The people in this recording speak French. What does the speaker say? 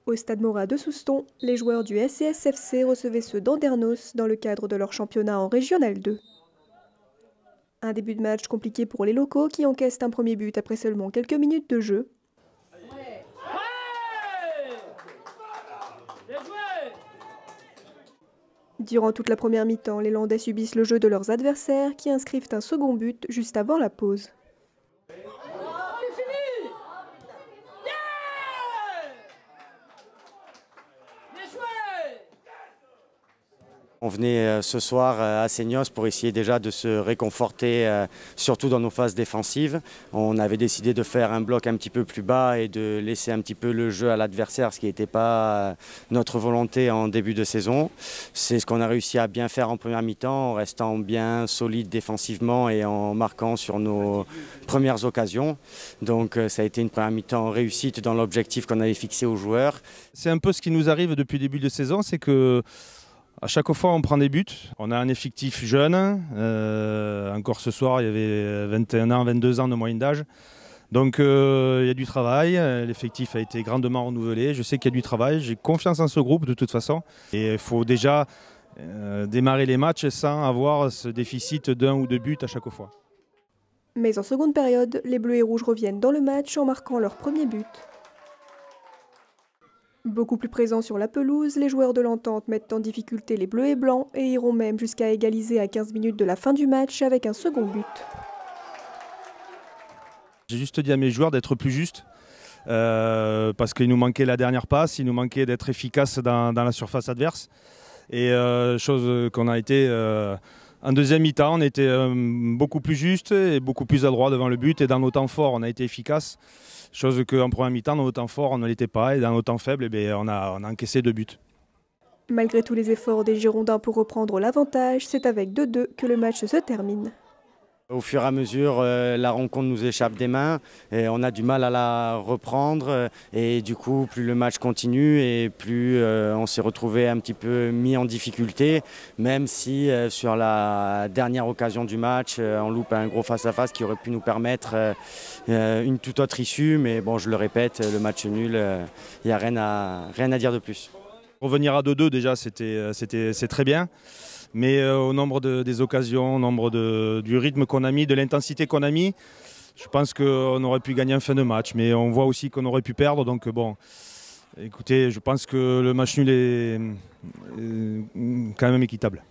Au Stade Morat de Souston, les joueurs du SCSFC recevaient ceux d'Andernos dans le cadre de leur championnat en Régional 2. Un début de match compliqué pour les locaux qui encaissent un premier but après seulement quelques minutes de jeu. Durant toute la première mi-temps, les Landais subissent le jeu de leurs adversaires qui inscrivent un second but juste avant la pause. On venait ce soir à Seignos pour essayer déjà de se réconforter, surtout dans nos phases défensives. On avait décidé de faire un bloc un petit peu plus bas et de laisser un petit peu le jeu à l'adversaire, ce qui n'était pas notre volonté en début de saison. C'est ce qu'on a réussi à bien faire en première mi-temps, en restant bien solide défensivement et en marquant sur nos premières occasions. Donc ça a été une première mi-temps réussite dans l'objectif qu'on avait fixé aux joueurs. C'est un peu ce qui nous arrive depuis le début de saison, c'est que à chaque fois, on prend des buts. On a un effectif jeune. Encore ce soir, il y avait 21 ans, 22 ans de moyenne d'âge. Donc, il y a du travail. L'effectif a été grandement renouvelé. Je sais qu'il y a du travail. J'ai confiance en ce groupe de toute façon. Et il faut déjà démarrer les matchs sans avoir ce déficit d'un ou deux buts à chaque fois. Mais en seconde période, les Bleus et Rouges reviennent dans le match en marquant leur premier but. Beaucoup plus présents sur la pelouse, les joueurs de l'Entente mettent en difficulté les Bleus et Blancs et iront même jusqu'à égaliser à 15 minutes de la fin du match avec un second but. J'ai juste dit à mes joueurs d'être plus justes parce qu'il nous manquait la dernière passe, il nous manquait d'être efficace dans la surface adverse. Et chose qu'on a été en deuxième mi-temps, on était beaucoup plus juste et beaucoup plus adroit devant le but. Et dans nos temps forts, on a été efficace. Chose qu'en première mi-temps, dans nos temps forts, on ne l'était pas. Et dans nos temps faibles, on a encaissé 2 buts. Malgré tous les efforts des Girondins pour reprendre l'avantage, c'est avec 2-2 que le match se termine. Au fur et à mesure, la rencontre nous échappe des mains et on a du mal à la reprendre. Et du coup, plus le match continue et plus on s'est retrouvé un petit peu mis en difficulté. Même si sur la dernière occasion du match, on loupe un gros face-à-face qui aurait pu nous permettre une toute autre issue. Mais bon, je le répète, le match nul, il n'y a rien à dire de plus. Revenir à 2-2 déjà, c'est très bien. Mais au nombre des occasions, au nombre du rythme qu'on a mis, de l'intensité qu'on a mis, je pense qu'on aurait pu gagner en fin de match. Mais on voit aussi qu'on aurait pu perdre. Donc bon, écoutez, je pense que le match nul est quand même équitable.